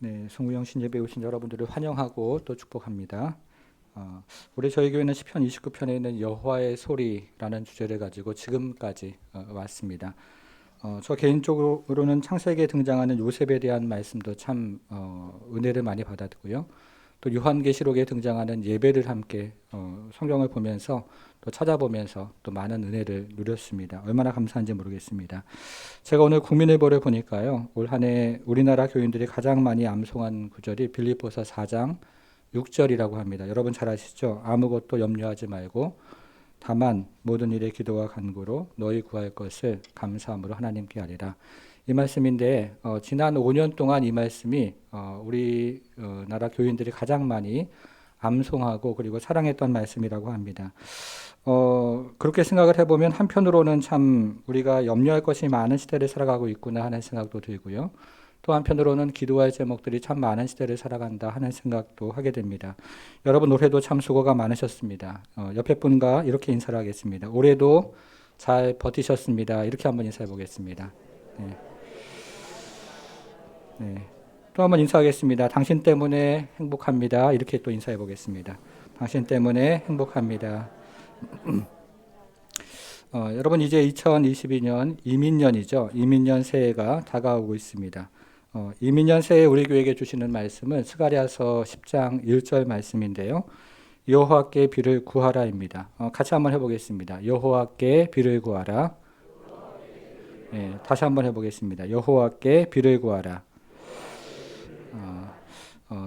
네, 송구영 신예배 오신 여러분들을 환영하고 또 축복합니다. 우리 저희 교회는 시편 29편에 있는 여호와의 소리라는 주제를 가지고 지금까지 왔습니다. 저 개인적으로는 창세기에 등장하는 요셉에 대한 말씀도 참 은혜를 많이 받았고요. 또 요한계시록에 등장하는 예배를 함께 성경을 보면서 또 찾아보면서 또 많은 은혜를 누렸습니다. 얼마나 감사한지 모르겠습니다. 제가 오늘 국민일보를 보니까요. 올 한 해 우리나라 교인들이 가장 많이 암송한 구절이 빌립보서 4장 6절이라고 합니다. 여러분 잘 아시죠? 아무것도 염려하지 말고 다만 모든 일에 기도와 간구로 너희 구할 것을 감사함으로 하나님께 아뢰라. 이 말씀인데 지난 5년 동안 이 말씀이 우리 나라 교인들이 가장 많이 암송하고 그리고 사랑했던 말씀이라고 합니다. 그렇게 생각을 해보면 한편으로는 참 우리가 염려할 것이 많은 시대를 살아가고 있구나 하는 생각도 들고요. 또 한편으로는 기도할 제목들이 참 많은 시대를 살아간다 하는 생각도 하게 됩니다. 여러분 올해도 참 수고가 많으셨습니다. 옆에 분과 이렇게 인사를 하겠습니다. 올해도 잘 버티셨습니다. 이렇게 한번 인사해 보겠습니다. 네. 네. 또 한번 인사하겠습니다. 당신 때문에 행복합니다. 이렇게 또 인사해 보겠습니다. 당신 때문에 행복합니다. 여러분 이제 2022년 이민년이죠. 이민년 새해가 다가오고 있습니다. 이민년 새해 우리 교회에게 주시는 말씀은 스가랴서 10장 1절 말씀인데요. 여호와께 비를 구하라입니다. 같이 한번 해보겠습니다. 여호와께 비를 구하라. 네, 다시 한번 해보겠습니다. 여호와께 비를 구하라.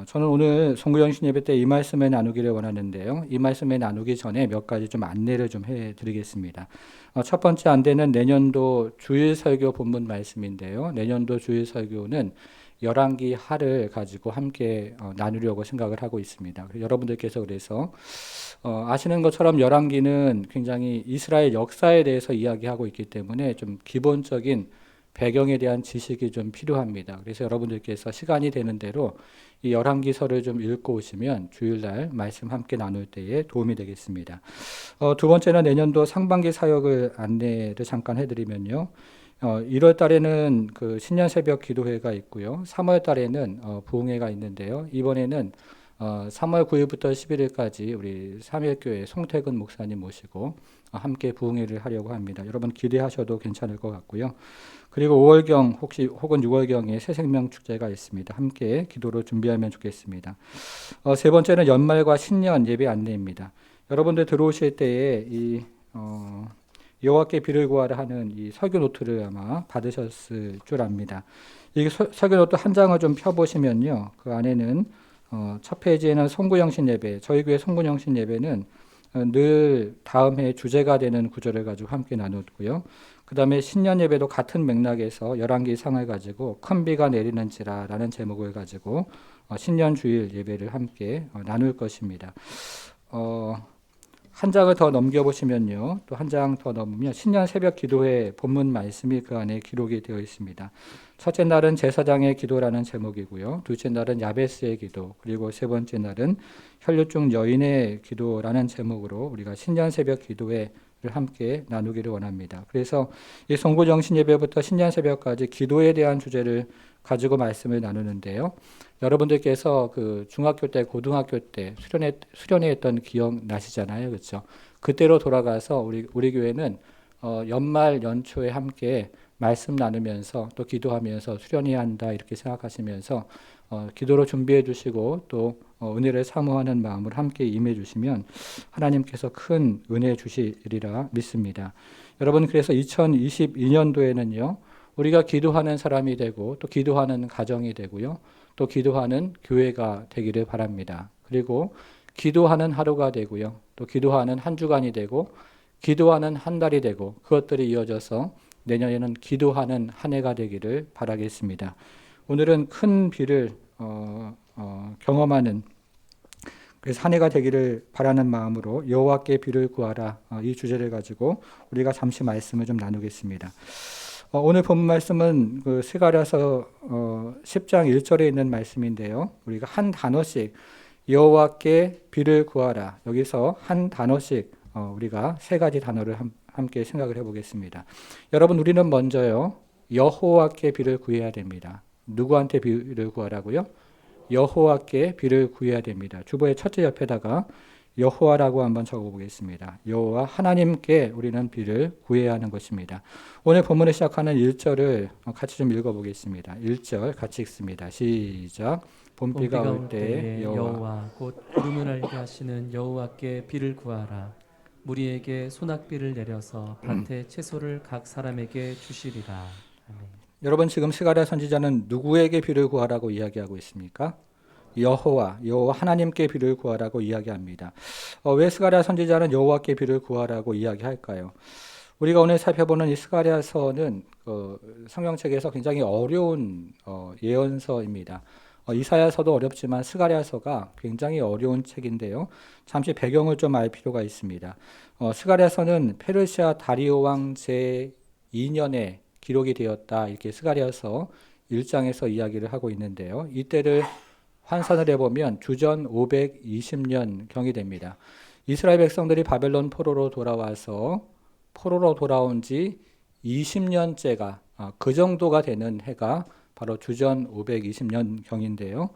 저는 오늘 송구영신 예배 때 이 말씀을 나누기를 원하는데요. 이 말씀을 나누기 전에 몇 가지 좀 안내를 좀 해드리겠습니다. 첫 번째 안내는 내년도 주일 설교 본문 말씀인데요. 내년도 주일 설교는 열왕기 하를 가지고 함께 나누려고 생각을 하고 있습니다. 여러분들께서 그래서 아시는 것처럼 열왕기는 굉장히 이스라엘 역사에 대해서 이야기하고 있기 때문에 좀 기본적인 배경에 대한 지식이 좀 필요합니다. 그래서 여러분들께서 시간이 되는 대로 이 열왕기서를 좀 읽고 오시면 주일날 말씀 함께 나눌 때에 도움이 되겠습니다. 두 번째는 내년도 상반기 사역을 안내를 잠깐 해드리면요. 1월 달에는 그 신년 새벽 기도회가 있고요. 3월 달에는 부흥회가 있는데요. 이번에는 3월 9일부터 11일까지 우리 삼일교회 송태근 목사님 모시고 함께 부흥회를 하려고 합니다. 여러분 기대하셔도 괜찮을 것 같고요. 그리고 5월경 혹은 6월경에 새생명 축제가 있습니다. 함께 기도로 준비하면 좋겠습니다. 세 번째는 연말과 신년 예배 안내입니다. 여러분들 들어오실 때에 이 여호와께 비를 구하라 하는 이 설교 노트를 아마 받으셨을 줄 압니다. 이 설교 노트 한 장을 좀 펴보시면요. 그 안에는 첫 페이지에는 송구영신 예배, 저희 교회 송구영신 예배는 늘 다음 해 주제가 되는 구절을 가지고 함께 나눴고요. 그 다음에 신년 예배도 같은 맥락에서 열왕기 상을 가지고 큰 비가 내리는지라라는 제목을 가지고 신년 주일 예배를 함께 나눌 것입니다. 한 장을 더 넘겨보시면요. 또 한 장 더 넘으면 신년 새벽 기도회 본문 말씀이 그 안에 기록이 되어 있습니다. 첫째 날은 제사장의 기도라는 제목이고요. 둘째 날은 야베스의 기도, 그리고 세 번째 날은 혈류증 여인의 기도라는 제목으로 우리가 신년 새벽 기도회를 함께 나누기를 원합니다. 그래서 이 송구정신 예배부터 신년 새벽까지 기도에 대한 주제를 가지고 말씀을 나누는데요. 여러분들께서 그 중학교 때, 고등학교 때 수련회 했던 기억 나시잖아요, 그렇죠? 그때로 돌아가서 우리 교회는 연말 연초에 함께 말씀 나누면서 또 기도하면서 수련해야 한다 이렇게 생각하시면서 기도로 준비해 주시고 또 은혜를 사모하는 마음으로 함께 임해 주시면 하나님께서 큰 은혜 주시리라 믿습니다. 여러분 그래서 2022년도에는요. 우리가 기도하는 사람이 되고 또 기도하는 가정이 되고요. 또 기도하는 교회가 되기를 바랍니다. 그리고 기도하는 하루가 되고요. 또 기도하는 한 주간이 되고 기도하는 한 달이 되고 그것들이 이어져서 내년에는 기도하는 한 해가 되기를 바라겠습니다. 오늘은 큰 비를 경험하는 그래서 한 해가 되기를 바라는 마음으로 여호와께 비를 구하라 이 주제를 가지고 우리가 잠시 말씀을 좀 나누겠습니다. 오늘 본 말씀은 그 스가랴서 10장 1절에 있는 말씀인데요. 우리가 한 단어씩 여호와께 비를 구하라. 여기서 한 단어씩 우리가 세 가지 단어를 함께 생각을 해보겠습니다. 여러분 우리는 먼저요. 여호와께 비를 구해야 됩니다. 누구한테 비를 구하라고요? 여호와께 비를 구해야 됩니다. 주보의 첫째 옆에다가 여호와라고 한번 적어보겠습니다. 여호와 하나님께 우리는 비를 구해야 하는 것입니다. 오늘 본문을 시작하는 1절을 같이 좀 읽어보겠습니다. 1절 같이 읽습니다. 시작. 봄비가 올 때에 여호와 곧 구름을 알게 하시는 여호와께 비를 구하라. 무리에게 소낙비를 내려서 밭의 채소를 각 사람에게 주시리라. 아멘. 여러분 지금 스가랴 선지자는 누구에게 비를 구하라고 이야기하고 있습니까? 여호와 하나님께 비를 구하라고 이야기합니다. 왜 스가랴 선지자는 여호와께 비를 구하라고 이야기할까요? 우리가 오늘 살펴보는 이 스가랴서는 성경책에서 굉장히 어려운 예언서입니다. 이사야서도 어렵지만 스가랴서가 굉장히 어려운 책인데요. 잠시 배경을 좀 알 필요가 있습니다. 스가랴서는 페르시아 다리오 왕 제2년에 기록이 되었다. 이렇게 스가랴서 1장에서 이야기를 하고 있는데요. 이때를 환산을 해보면 주전 520년 경이 됩니다. 이스라엘 백성들이 바벨론 포로로 돌아온 지 20년째가 그 정도가 되는 해가 바로 주전 520년 경인데요.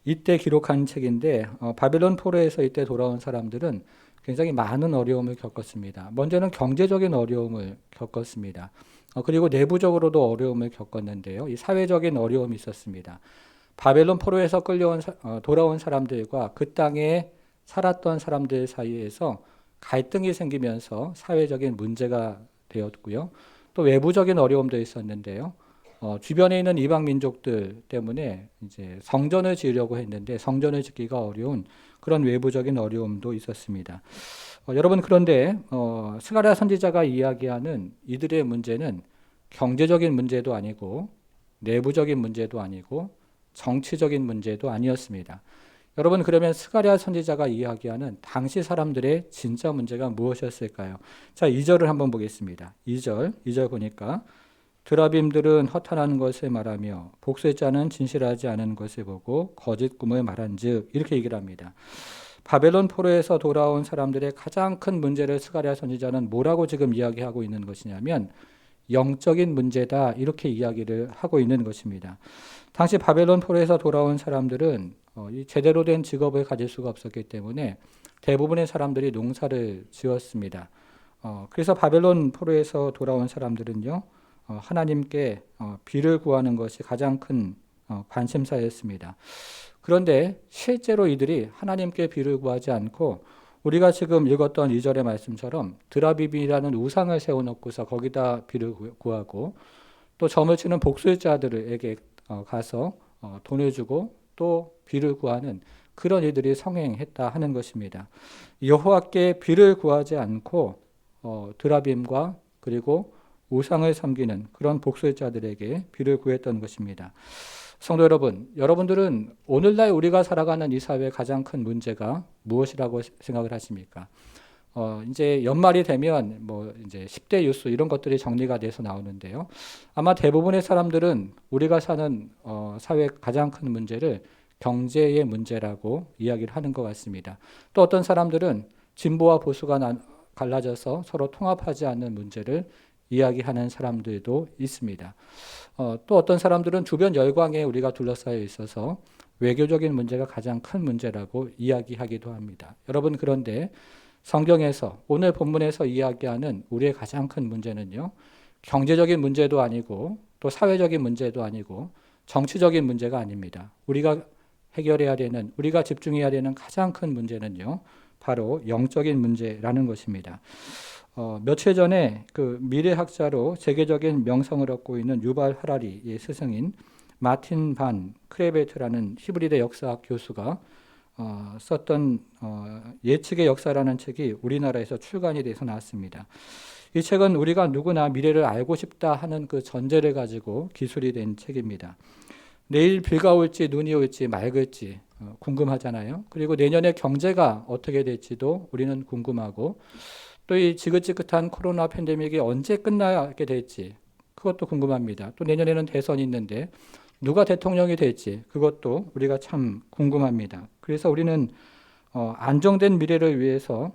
이때 기록한 책인데 바벨론 포로에서 이때 돌아온 사람들은 굉장히 많은 어려움을 겪었습니다. 먼저는 경제적인 어려움을 겪었습니다. 그리고 내부적으로도 어려움을 겪었는데요. 이 사회적인 어려움이 있었습니다. 바벨론 포로에서 돌아온 사람들과 그 땅에 살았던 사람들 사이에서 갈등이 생기면서 사회적인 문제가 되었고요. 또 외부적인 어려움도 있었는데요. 주변에 있는 이방 민족들 때문에 이제 성전을 지으려고 했는데 성전을 짓기가 어려운 그런 외부적인 어려움도 있었습니다. 여러분 그런데 스가랴 선지자가 이야기하는 이들의 문제는 경제적인 문제도 아니고 내부적인 문제도 아니고 정치적인 문제도 아니었습니다. 여러분 그러면 스가랴 선지자가 이야기하는 당시 사람들의 진짜 문제가 무엇이었을까요? 자, 2절을 한번 보겠습니다. 2절 보니까 드라빔들은 허탄한 것을 말하며 복수의 자는 진실하지 않은 것을 보고 거짓 꿈을 말한즉 이렇게 얘기를 합니다. 바벨론 포로에서 돌아온 사람들의 가장 큰 문제를 스가랴 선지자는 뭐라고 지금 이야기하고 있는 것이냐면 영적인 문제다 이렇게 이야기를 하고 있는 것입니다. 당시 바벨론 포로에서 돌아온 사람들은 제대로 된 직업을 가질 수가 없었기 때문에 대부분의 사람들이 농사를 지었습니다. 그래서 바벨론 포로에서 돌아온 사람들은요 하나님께 비를 구하는 것이 가장 큰 관심사였습니다. 그런데 실제로 이들이 하나님께 비를 구하지 않고 우리가 지금 읽었던 2절의 말씀처럼 드라빔이라는 우상을 세워놓고서 거기다 비를 구하고 또 점을 치는 복술자들에게 가서 돈을 주고 또 비를 구하는 그런 일들이 성행했다 하는 것입니다. 여호와께 비를 구하지 않고 드라빔과 그리고 우상을 섬기는 그런 복술자들에게 비를 구했던 것입니다. 성도 여러분, 여러분들은 오늘날 우리가 살아가는 이 사회의 가장 큰 문제가 무엇이라고 생각을 하십니까? 이제 연말이 되면 이제 10대 뉴스 이런 것들이 정리가 돼서 나오는데요. 아마 대부분의 사람들은 우리가 사는 사회의 가장 큰 문제를 경제의 문제라고 이야기를 하는 것 같습니다. 또 어떤 사람들은 진보와 보수가 갈라져서 서로 통합하지 않는 문제를 이야기하는 사람들도 있습니다. 또 어떤 사람들은 주변 열광에 우리가 둘러싸여 있어서 외교적인 문제가 가장 큰 문제라고 이야기하기도 합니다. 여러분 그런데 성경에서 오늘 본문에서 이야기하는 우리의 가장 큰 문제는요. 경제적인 문제도 아니고 또 사회적인 문제도 아니고 정치적인 문제가 아닙니다. 우리가 해결해야 되는 우리가 집중해야 되는 가장 큰 문제는요. 바로 영적인 문제라는 것입니다. 며칠 전에 그 미래학자로 세계적인 명성을 얻고 있는 유발 하라리의 스승인 마틴 반 크레베트라는 히브리대 역사학 교수가 썼던 예측의 역사라는 책이 우리나라에서 출간이 돼서 나왔습니다. 이 책은 우리가 누구나 미래를 알고 싶다 하는 그 전제를 가지고 기술이 된 책입니다. 내일 비가 올지 눈이 올지 맑을지 궁금하잖아요. 그리고 내년에 경제가 어떻게 될지도 우리는 궁금하고 또 이 지긋지긋한 코로나 팬데믹이 언제 끝나게 될지 그것도 궁금합니다. 또 내년에는 대선이 있는데 누가 대통령이 될지 그것도 우리가 참 궁금합니다. 그래서 우리는 안정된 미래를 위해서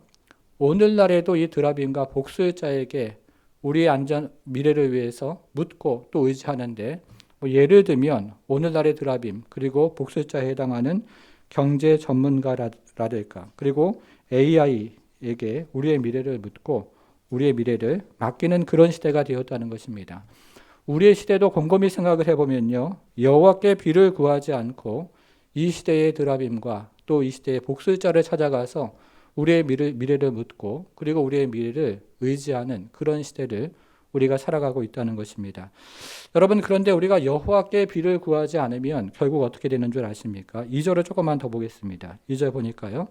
오늘날에도 이 드라빔과 복술자에게 우리의 안전 미래를 위해서 묻고 또 의지하는데 뭐 예를 들면 오늘날의 드라빔, 그리고 복술자에 해당하는 경제 전문가라든가, 그리고 AI에게 우리의 미래를 묻고 우리의 미래를 맡기는 그런 시대가 되었다는 것입니다. 우리의 시대도 곰곰이 생각을 해보면요, 여호와께 비를 구하지 않고 이 시대의 드라빔과 또 이 시대의 복술자를 찾아가서 우리의 미래를 묻고 그리고 우리의 미래를 의지하는 그런 시대를 우리가 살아가고 있다는 것입니다. 여러분, 그런데 우리가 여호와께 비를 구하지 않으면 결국 어떻게 되는 줄 아십니까? 2절을 조금만 더 보겠습니다. 2절 보니까요,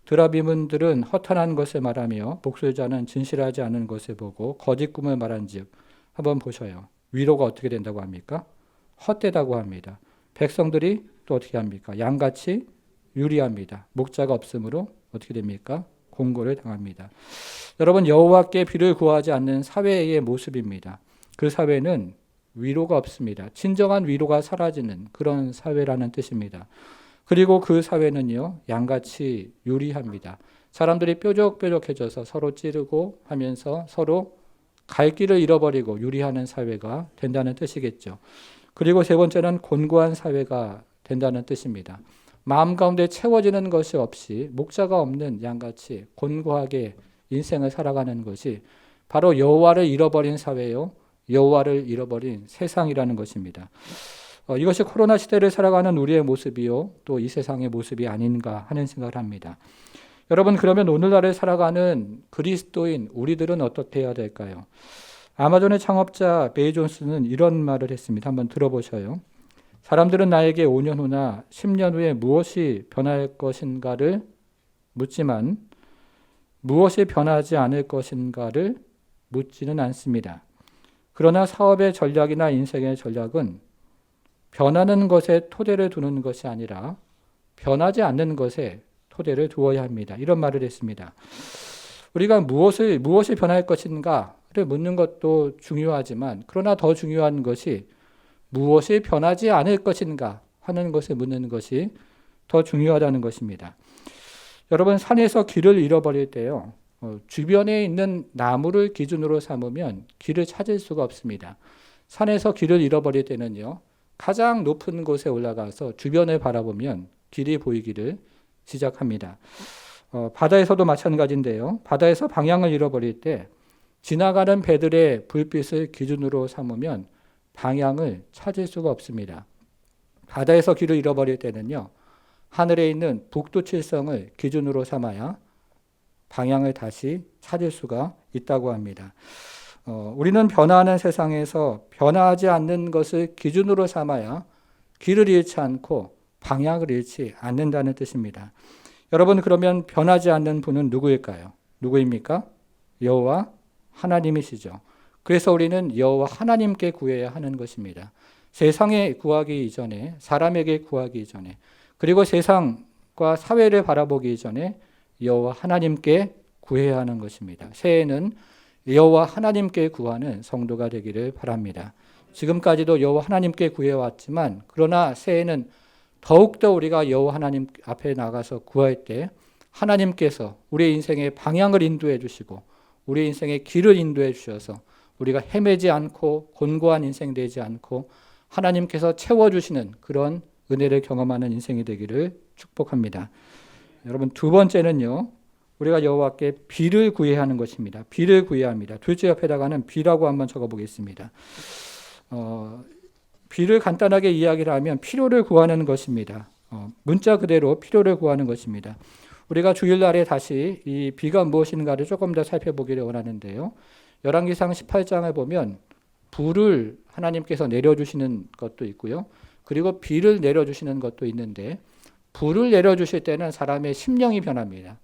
드라빔은들은 허탄한 것을 말하며 복술자는 진실하지 않은 것을 보고 거짓 꿈을 말한즉, 한번 보셔요. 위로가 어떻게 된다고 합니까? 헛되다고 합니다. 백성들이 또 어떻게 합니까? 양같이 유리합니다. 목자가 없으므로 어떻게 됩니까? 공고를 당합니다. 여러분, 여호와께 비를 구하지 않는 사회의 모습입니다. 그 사회는 위로가 없습니다. 진정한 위로가 사라지는 그런 사회라는 뜻입니다. 그리고 그 사회는요, 양같이 유리합니다. 사람들이 뾰족뾰족해져서 서로 찌르고 하면서 서로 갈 길을 잃어버리고 유리하는 사회가 된다는 뜻이겠죠. 그리고 세 번째는 곤고한 사회가 된다는 뜻입니다. 마음 가운데 채워지는 것이 없이 목자가 없는 양같이 곤고하게 인생을 살아가는 것이 바로 여호와를 잃어버린 사회요, 여호와를 잃어버린 세상이라는 것입니다. 이것이 코로나 시대를 살아가는 우리의 모습이요, 또 이 세상의 모습이 아닌가 하는 생각을 합니다. 여러분, 그러면 오늘날을 살아가는 그리스도인 우리들은 어떻게 해야 될까요? 아마존의 창업자 베이존스는 이런 말을 했습니다. 한번 들어보셔요. 사람들은 나에게 5년 후나 10년 후에 무엇이 변할 것인가를 묻지만 무엇이 변하지 않을 것인가를 묻지는 않습니다. 그러나 사업의 전략이나 인생의 전략은 변하는 것에 토대를 두는 것이 아니라 변하지 않는 것에 토대를 두어야 합니다. 이런 말을 했습니다. 우리가 무엇이 변할 것인가를 묻는 것도 중요하지만, 그러나 더 중요한 것이 무엇이 변하지 않을 것인가 하는 것을 묻는 것이 더 중요하다는 것입니다. 여러분, 산에서 길을 잃어버릴 때요, 주변에 있는 나무를 기준으로 삼으면 길을 찾을 수가 없습니다. 산에서 길을 잃어버릴 때는요, 가장 높은 곳에 올라가서 주변을 바라보면 길이 보이기를 시작합니다. 바다에서도 마찬가지인데요. 바다에서 방향을 잃어버릴 때 지나가는 배들의 불빛을 기준으로 삼으면 방향을 찾을 수가 없습니다. 바다에서 길을 잃어버릴 때는요, 하늘에 있는 북두칠성을 기준으로 삼아야 방향을 다시 찾을 수가 있다고 합니다. 우리는 변화하는 세상에서 변화하지 않는 것을 기준으로 삼아야 길을 잃지 않고 방향을 잃지 않는다는 뜻입니다. 여러분, 그러면 변하지 않는 분은 누구일까요? 누구입니까? 여호와 하나님이시죠. 그래서 우리는 여호와 하나님께 구해야 하는 것입니다. 세상에 구하기 이전에, 사람에게 구하기 이전에, 그리고 세상과 사회를 바라보기 이전에 여호와 하나님께 구해야 하는 것입니다. 새해에는 여호와 하나님께 구하는 성도가 되기를 바랍니다. 지금까지도 여호와 하나님께 구해왔지만, 그러나 새해에는 더욱더 우리가 여호와 하나님 앞에 나가서 구할 때 하나님께서 우리의 인생의 방향을 인도해 주시고 우리의 인생의 길을 인도해 주셔서 우리가 헤매지 않고 곤고한 인생 되지 않고 하나님께서 채워주시는 그런 은혜를 경험하는 인생이 되기를 축복합니다. 여러분, 두 번째는요, 우리가 여호와께 비를 구해야 하는 것입니다. 비를 구해야 합니다. 둘째 옆에다가는 비라고 한번 적어보겠습니다. 비를 간단하게 이야기를 하면 필요를 구하는 것입니다. 문자 그대로 필요를 구하는 것입니다. 우리가 주일날에 다시 이 비가 무엇인가를 조금 더 살펴보기를 원하는데요. 열왕기상 18장을 보면 불을 하나님께서 내려주시는 것도 있고요. 그리고 비를 내려주시는 것도 있는데, 불을 내려주실 때는 사람의 심령이 변합니다.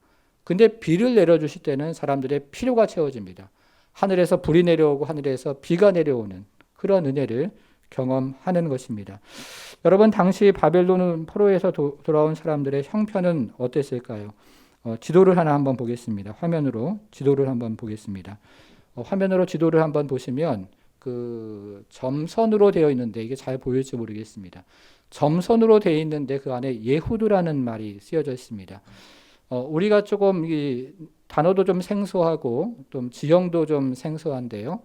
근데 비를 내려주실 때는 사람들의 필요가 채워집니다. 하늘에서 불이 내려오고 하늘에서 비가 내려오는 그런 은혜를 경험하는 것입니다. 여러분, 당시 바벨론 포로에서 돌아온 사람들의 형편은 어땠을까요? 지도를 하나 한번 보겠습니다. 화면으로 지도를 한번 보겠습니다. 화면으로 지도를 한번 보시면 그 점선으로 되어 있는데, 이게 잘 보일지 모르겠습니다. 점선으로 되어 있는데 그 안에 예후드라는 말이 쓰여져 있습니다. 우리가 조금 이 단어도 좀 생소하고 좀 지형도 좀 생소한데요.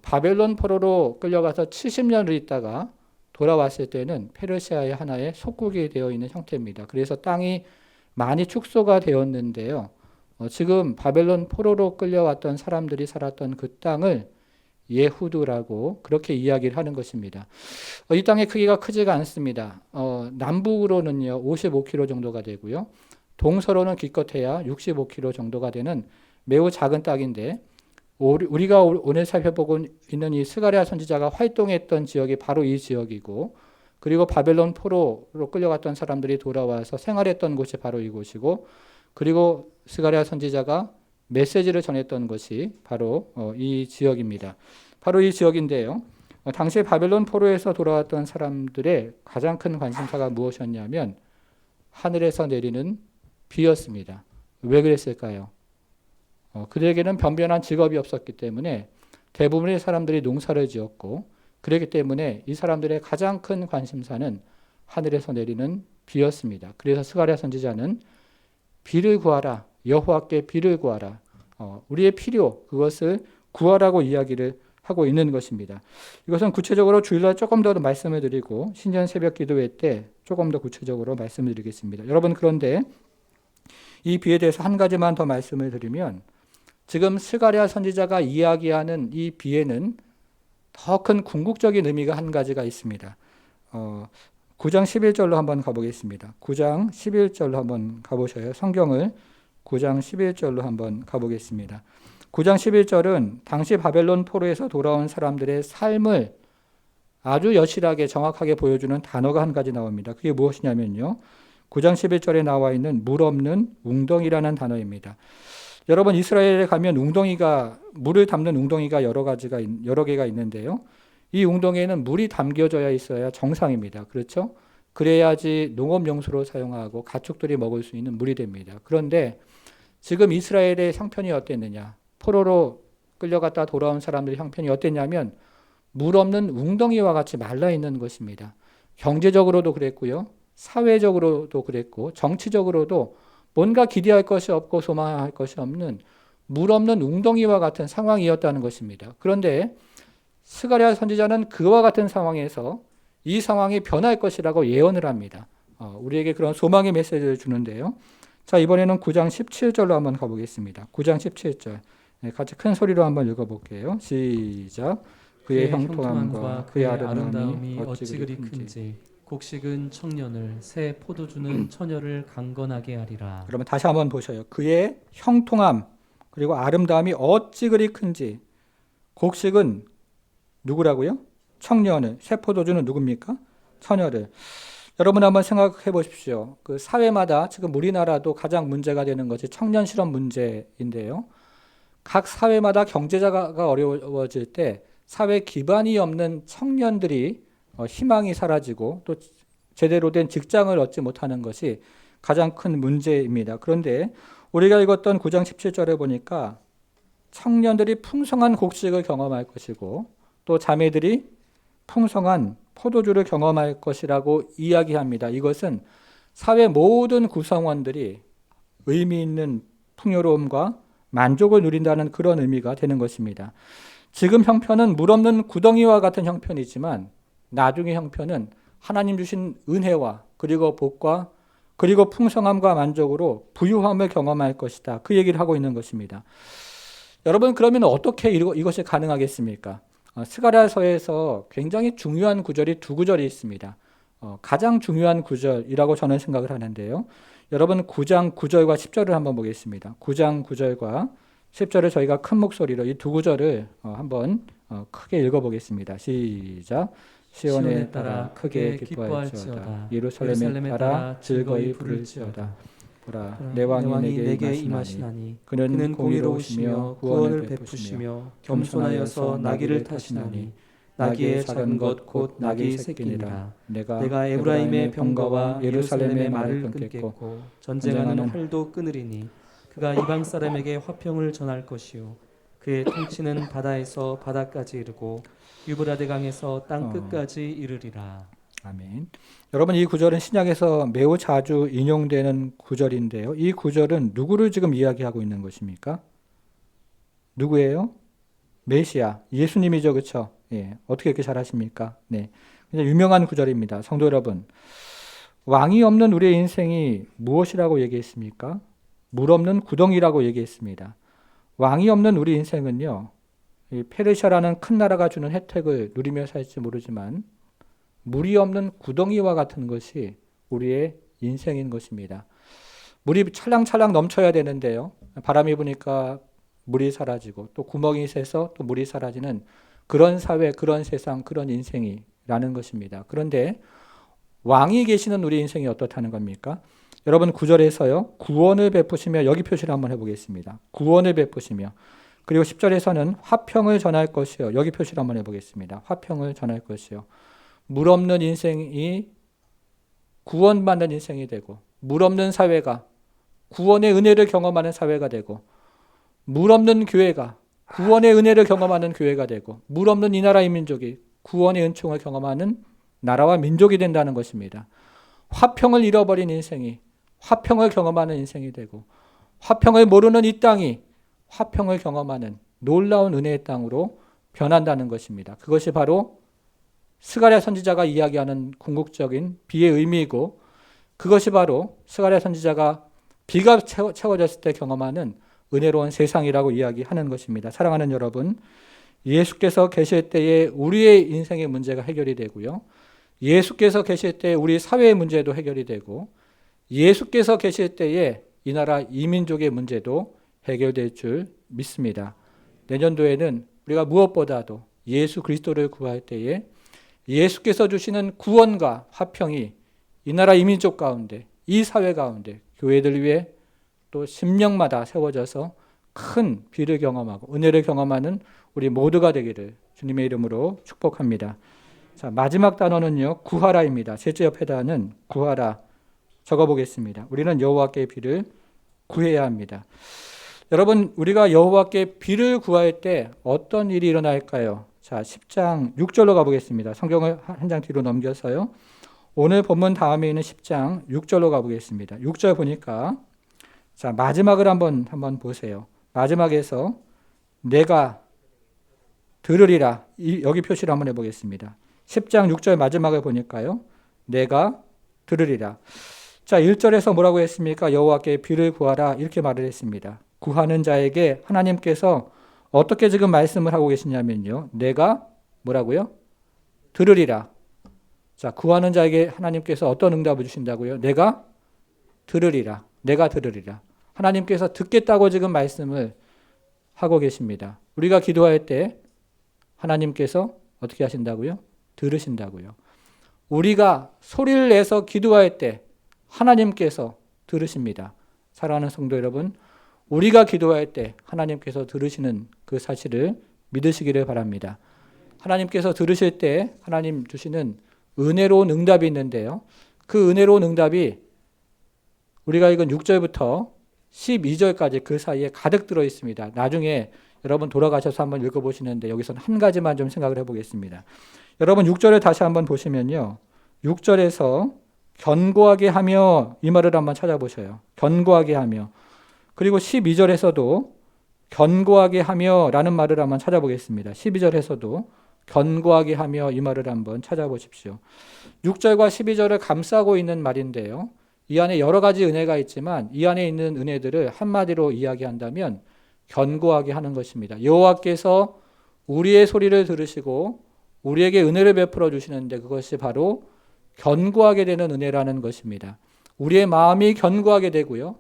바벨론 포로로 끌려가서 70년을 있다가 돌아왔을 때는 페르시아의 하나의 속국이 되어 있는 형태입니다. 그래서 땅이 많이 축소가 되었는데요. 지금 바벨론 포로로 끌려왔던 사람들이 살았던 그 땅을 예후드라고 그렇게 이야기를 하는 것입니다. 이 땅의 크기가 크지가 않습니다. 남북으로는요 55km 정도가 되고요. 동서로는 기껏해야 65km 정도가 되는 매우 작은 땅인데 우리가 오늘 살펴보고 있는 이 스가랴 선지자가 활동했던 지역이 바로 이 지역이고 그리고 바벨론 포로로 끌려갔던 사람들이 돌아와서 생활했던 곳이 바로 이곳이고 그리고 스가랴 선지자가 메시지를 전했던 것이 바로 이 지역입니다. 바로 이 지역인데요. 당시 바벨론 포로에서 돌아왔던 사람들의 가장 큰 관심사가 무엇이었냐면 하늘에서 내리는 비였습니다. 왜 그랬을까요? 그들에게는 변변한 직업이 없었기 때문에 대부분의 사람들이 농사를 지었고 그렇기 때문에 이 사람들의 가장 큰 관심사는 하늘에서 내리는 비였습니다. 그래서 스가랴 선지자는 비를 구하라. 여호와께 비를 구하라. 우리의 필요 그것을 구하라고 이야기를 하고 있는 것입니다. 이것은 구체적으로 주일날 조금 더 말씀을 드리고 신년 새벽 기도회 때 조금 더 구체적으로 말씀을 드리겠습니다. 여러분 그런데 이 비에 대해서 한 가지만 더 말씀을 드리면 지금 스가랴 선지자가 이야기하는 이 비에는 더 큰 궁극적인 의미가 한 가지가 있습니다. 9장 11절로 한번 가보겠습니다. 9장 11절로 한번 가보셔요. 성경을 9장 11절로 한번 가보겠습니다. 9장 11절은 당시 바벨론 포로에서 돌아온 사람들의 삶을 아주 여실하게 정확하게 보여주는 단어가 한 가지 나옵니다. 그게 무엇이냐면요. 9장 11절에 나와 있는 물 없는 웅덩이라는 단어입니다. 여러분 이스라엘에 가면 물을 담는 웅덩이가 여러 개가 있는데요. 이 웅덩이에는 물이 담겨져야 있어야 정상입니다. 그렇죠? 그래야지 농업용수로 사용하고 가축들이 먹을 수 있는 물이 됩니다. 그런데 지금 이스라엘의 형편이 어땠느냐? 포로로 끌려갔다 돌아온 사람들의 형편이 어땠냐면 물 없는 웅덩이와 같이 말라 있는 것입니다. 경제적으로도 그랬고요. 사회적으로도 그랬고 정치적으로도 뭔가 기대할 것이 없고 소망할 것이 없는 물 없는 웅덩이와 같은 상황이었다는 것입니다. 그런데 스가랴 선지자는 그와 같은 상황에서 이 상황이 변할 것이라고 예언을 합니다. 우리에게 그런 소망의 메시지를 주는데요. 자, 이번에는 9장 17절로 한번 가보겠습니다. 9장 17절. 같이 큰 소리로 한번 읽어볼게요. 시작. 그의 형통함과 그의 아름다움이 어찌 그리 큰지 곡식은 청년을 새 포도주는 처녀를 강건하게 하리라. 그러면 다시 한번 보셔요. 그의 형통함 그리고 아름다움이 어찌 그리 큰지 곡식은 누구라고요? 청년을. 새 포도주는 누굽니까? 처녀를. 여러분 한번 생각해 보십시오. 그 사회마다 지금 우리나라도 가장 문제가 되는 것이 청년 실업 문제인데요. 각 사회마다 경제가 어려워질 때 사회 기반이 없는 청년들이 희망이 사라지고 또 제대로 된 직장을 얻지 못하는 것이 가장 큰 문제입니다. 그런데 우리가 읽었던 9장 17절에 보니까 청년들이 풍성한 곡식을 경험할 것이고 또 자매들이 풍성한 포도주를 경험할 것이라고 이야기합니다. 이것은 사회 모든 구성원들이 의미 있는 풍요로움과 만족을 누린다는 그런 의미가 되는 것입니다. 지금 형편은 물 없는 구덩이와 같은 형편이지만 나중의 형편은 하나님 주신 은혜와 그리고 복과 그리고 풍성함과 만족으로 부유함을 경험할 것이다. 그 얘기를 하고 있는 것입니다. 여러분 그러면 어떻게 이것이 가능하겠습니까? 스가랴서에서 굉장히 중요한 구절이 두 구절이 있습니다. 가장 중요한 구절이라고 저는 생각을 하는데요. 여러분 9장 9절과 10절을 한번 보겠습니다. 9장 9절과 10절을 저희가 큰 목소리로 이 두 구절을 한번 크게 읽어보겠습니다. 시작. 시온에 따라 크게 기뻐할지어다. 예루살렘에 따라 즐거이 부를지어다. 보라, 내 왕이 내게 임하시나니 그는 공의로우시며 구원을 베푸시며 겸손하여서 나귀를 타시나니 나귀의 작은 것 곧 나귀 새끼니라. 내가 에브라임의 병거와 예루살렘의 말을 끊겠고 전쟁하는 활도 끊으리니 그가 이방 사람에게 화평을 전할 것이요 그의 통치는 바다에서 바다까지 이르고 유브라데 강에서 땅 끝까지 이르리라. 아멘. 여러분 이 구절은 신약에서 매우 자주 인용되는 구절인데요. 이 구절은 누구를 지금 이야기하고 있는 것입니까? 누구예요? 메시아, 예수님이죠, 그렇죠? 예, 어떻게 이렇게 잘하십니까? 네, 그냥 유명한 구절입니다. 성도 여러분, 왕이 없는 우리의 인생이 무엇이라고 얘기했습니까? 물 없는 구덩이라고 얘기했습니다. 왕이 없는 우리 인생은요, 이 페르시아라는 큰 나라가 주는 혜택을 누리며 살지 모르지만 물이 없는 구덩이와 같은 것이 우리의 인생인 것입니다. 물이 찰랑찰랑 넘쳐야 되는데요. 바람이 부니까 물이 사라지고 또 구멍이 새서 또 물이 사라지는 그런 사회, 그런 세상, 그런 인생이라는 것입니다. 그런데 왕이 계시는 우리 인생이 어떻다는 겁니까? 여러분 9절에서요. 구원을 베푸시며 여기 표시를 한번 해보겠습니다. 구원을 베푸시며 그리고 10절에서는 화평을 전할 것이요. 여기 표시를 한번 해보겠습니다. 화평을 전할 것이요. 물 없는 인생이 구원받는 인생이 되고 물 없는 사회가 구원의 은혜를 경험하는 사회가 되고 물 없는 교회가 구원의 은혜를 경험하는 교회가 되고 물 없는 이 나라의 민족이 구원의 은총을 경험하는 나라와 민족이 된다는 것입니다. 화평을 잃어버린 인생이 화평을 경험하는 인생이 되고 화평을 모르는 이 땅이 화평을 경험하는 놀라운 은혜의 땅으로 변한다는 것입니다. 그것이 바로 스가랴 선지자가 이야기하는 궁극적인 비의 의미이고 그것이 바로 스가랴 선지자가 비가 채워졌을 때 경험하는 은혜로운 세상이라고 이야기하는 것입니다. 사랑하는 여러분, 예수께서 계실 때에 우리의 인생의 문제가 해결이 되고요. 예수께서 계실 때에 우리 사회의 문제도 해결이 되고 예수께서 계실 때에 이 나라 이민족의 문제도 해결될 줄 믿습니다. 내년도에는 우리가 무엇보다도 예수 그리스도를 구할 때에 예수께서 주시는 구원과 화평이 이 나라 이민족 가운데 이 사회 가운데 교회들 위해 또 심령마다 세워져서 큰 비를 경험하고 은혜를 경험하는 우리 모두가 되기를 주님의 이름으로 축복합니다. 자, 마지막 단어는요. 구하라입니다. 셋째 옆에다는 구하라 적어보겠습니다. 우리는 여호와께 비를 구해야 합니다. 여러분 우리가 여호와께 비를 구할 때 어떤 일이 일어날까요? 자, 10장 6절로 가보겠습니다. 성경을 한 장 뒤로 넘겨서요. 오늘 본문 다음에 있는 10장 6절로 가보겠습니다. 6절 보니까 자, 마지막을 한번 보세요. 마지막에서 내가 들으리라. 여기 표시를 한번 해보겠습니다. 10장 6절 마지막을 보니까요. 내가 들으리라. 자, 1절에서 뭐라고 했습니까? 여호와께 비를 구하라 이렇게 말을 했습니다. 구하는 자에게 하나님께서 어떻게 지금 말씀을 하고 계시냐면요. 내가 뭐라고요? 들으리라. 자, 구하는 자에게 하나님께서 어떤 응답을 주신다고요? 내가 들으리라. 내가 들으리라. 하나님께서 듣겠다고 지금 말씀을 하고 계십니다. 우리가 기도할 때 하나님께서 어떻게 하신다고요? 들으신다고요. 우리가 소리를 내서 기도할 때 하나님께서 들으십니다. 사랑하는 성도 여러분, 우리가 기도할 때 하나님께서 들으시는 그 사실을 믿으시기를 바랍니다. 하나님께서 들으실 때 하나님 주시는 은혜로운 응답이 있는데요. 그 은혜로운 응답이 우리가 읽은 6절부터 12절까지 그 사이에 가득 들어 있습니다. 나중에 여러분 돌아가셔서 한번 읽어보시는데 여기서는 한 가지만 좀 생각을 해보겠습니다. 여러분 6절을 다시 한번 보시면요. 6절에서 견고하게 하며 이 말을 한번 찾아보셔요. 견고하게 하며. 그리고 12절에서도 견고하게 하며 라는 말을 한번 찾아보겠습니다. 12절에서도 견고하게 하며 이 말을 한번 찾아보십시오. 6절과 12절을 감싸고 있는 말인데요. 이 안에 여러 가지 은혜가 있지만 이 안에 있는 은혜들을 한마디로 이야기한다면 견고하게 하는 것입니다. 여호와께서 우리의 소리를 들으시고 우리에게 은혜를 베풀어 주시는데 그것이 바로 견고하게 되는 은혜라는 것입니다. 우리의 마음이 견고하게 되고요.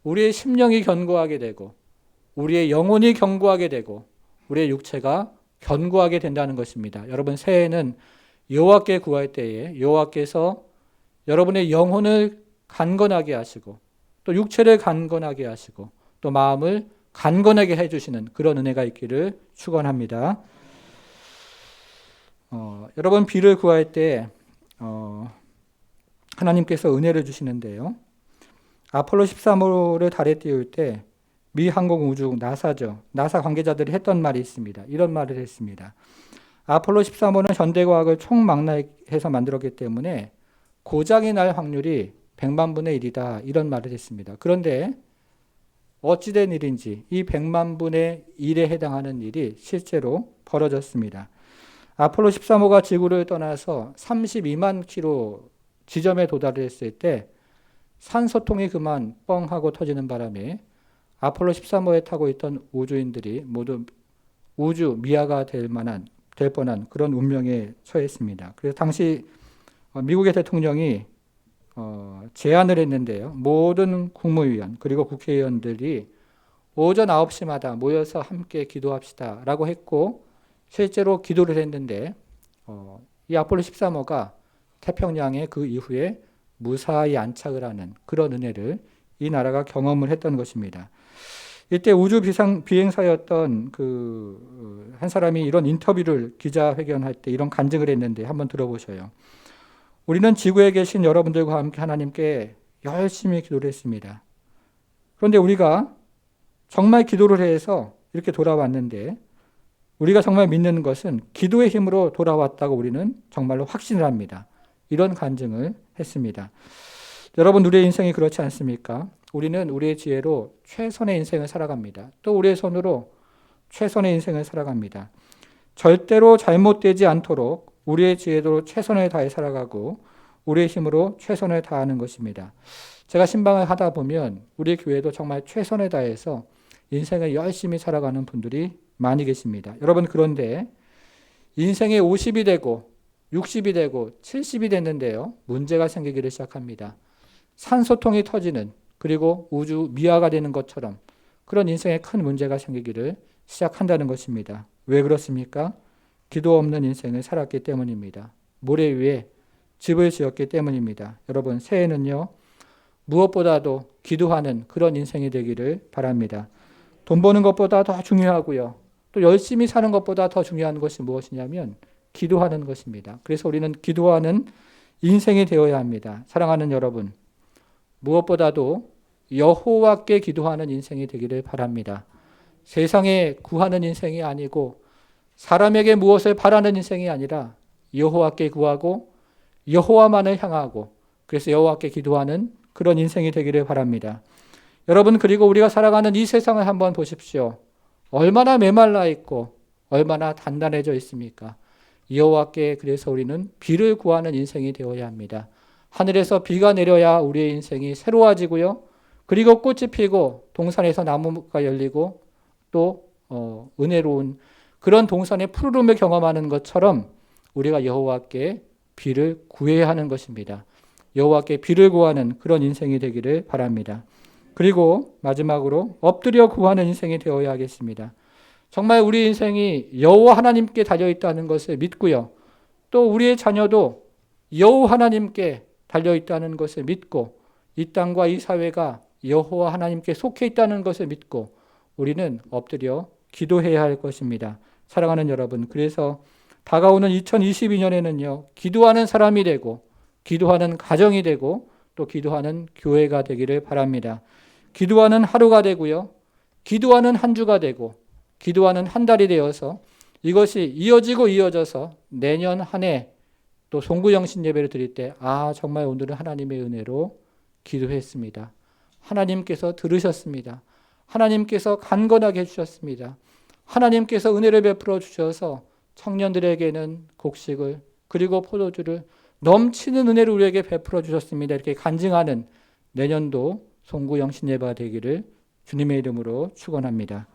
우리의 심령이 견고하게 되고 우리의 영혼이 견고하게 되고 우리의 육체가 견고하게 된다는 것입니다. 여러분 새해에는 여호와께 구할 때에 여호와께서 여러분의 영혼을 간건하게 하시고 또 육체를 간건하게 하시고 또 마음을 간건하게 해주시는 그런 은혜가 있기를 축원합니다. 여러분 비를 구할 때 하나님께서 은혜를 주시는데요. 아폴로 13호를 달에 띄울 때 미 항공우주 나사죠. 나사 관계자들이 했던 말이 있습니다. 이런 말을 했습니다. 아폴로 13호는 현대과학을 총망라해서 만들었기 때문에 고장이 날 확률이 100만 분의 1이다. 이런 말을 했습니다. 그런데 어찌된 일인지 이 100만 분의 1에 해당하는 일이 실제로 벌어졌습니다. 아폴로 13호가 지구를 떠나서 32만 킬로 지점에 도달을 했을 때 산소통이 그만 뻥 하고 터지는 바람에 아폴로 13호에 타고 있던 우주인들이 모두 우주 미아가 될 뻔한 그런 운명에 처했습니다. 그래서 당시 미국의 대통령이 제안을 했는데요. 모든 국무위원 그리고 국회의원들이 오전 9시마다 모여서 함께 기도합시다 라고 했고 실제로 기도를 했는데 이 아폴로 13호가 태평양에 그 이후에 무사히 안착을 하는 그런 은혜를 이 나라가 경험을 했던 것입니다. 이때 우주 비행사였던 한 사람이 이런 인터뷰를 기자회견할 때 이런 간증을 했는데 한번 들어보셔요. 우리는 지구에 계신 여러분들과 함께 하나님께 열심히 기도를 했습니다. 그런데 우리가 정말 기도를 해서 이렇게 돌아왔는데 우리가 정말 믿는 것은 기도의 힘으로 돌아왔다고 우리는 정말로 확신을 합니다. 이런 간증을 했습니다. 여러분, 우리의 인생이 그렇지 않습니까? 우리는 우리의 지혜로 최선의 인생을 살아갑니다. 또 우리의 손으로 최선의 인생을 살아갑니다. 절대로 잘못되지 않도록 우리의 지혜로 최선을 다해 살아가고 우리의 힘으로 최선을 다하는 것입니다. 제가 신방을 하다 보면 우리 교회도 정말 최선을 다해서 인생을 열심히 살아가는 분들이 많이 계십니다. 여러분, 그런데 인생의 50이 되고 60이 되고 70이 됐는데요. 문제가 생기기를 시작합니다. 산소통이 터지는 그리고 우주 미아가 되는 것처럼 그런 인생에 큰 문제가 생기기를 시작한다는 것입니다. 왜 그렇습니까? 기도 없는 인생을 살았기 때문입니다. 모래 위에 집을 지었기 때문입니다. 여러분, 새해는요, 무엇보다도 기도하는 그런 인생이 되기를 바랍니다. 돈 버는 것보다 더 중요하고요. 또 열심히 사는 것보다 더 중요한 것이 무엇이냐면 기도하는 것입니다. 그래서 우리는 기도하는 인생이 되어야 합니다. 사랑하는 여러분, 무엇보다도 여호와께 기도하는 인생이 되기를 바랍니다. 세상에 구하는 인생이 아니고 사람에게 무엇을 바라는 인생이 아니라 여호와께 구하고 여호와만을 향하고 그래서 여호와께 기도하는 그런 인생이 되기를 바랍니다. 여러분, 그리고 우리가 살아가는 이 세상을 한번 보십시오. 얼마나 메말라 있고 얼마나 단단해져 있습니까? 여호와께 그래서 우리는 비를 구하는 인생이 되어야 합니다. 하늘에서 비가 내려야 우리의 인생이 새로워지고요. 그리고 꽃이 피고 동산에서 나무가 열리고 또 은혜로운 그런 동산의 푸르름을 경험하는 것처럼 우리가 여호와께 비를 구해야 하는 것입니다. 여호와께 비를 구하는 그런 인생이 되기를 바랍니다. 그리고 마지막으로 엎드려 구하는 인생이 되어야 하겠습니다. 정말 우리 인생이 여호와 하나님께 달려있다는 것을 믿고요. 또 우리의 자녀도 여호와 하나님께 달려있다는 것을 믿고 이 땅과 이 사회가 여호와 하나님께 속해 있다는 것을 믿고 우리는 엎드려 기도해야 할 것입니다. 사랑하는 여러분, 그래서 다가오는 2022년에는요. 기도하는 사람이 되고 기도하는 가정이 되고 또 기도하는 교회가 되기를 바랍니다. 기도하는 하루가 되고요. 기도하는 한 주가 되고 기도하는 한 달이 되어서 이것이 이어지고 이어져서 내년 한 해 또 송구영신 예배를 드릴 때 정말 오늘은 하나님의 은혜로 기도했습니다. 하나님께서 들으셨습니다. 하나님께서 간건하게 해주셨습니다. 하나님께서 은혜를 베풀어 주셔서 청년들에게는 곡식을 그리고 포도주를 넘치는 은혜를 우리에게 베풀어 주셨습니다. 이렇게 간증하는 내년도 송구영신 예배가 되기를 주님의 이름으로 축원합니다.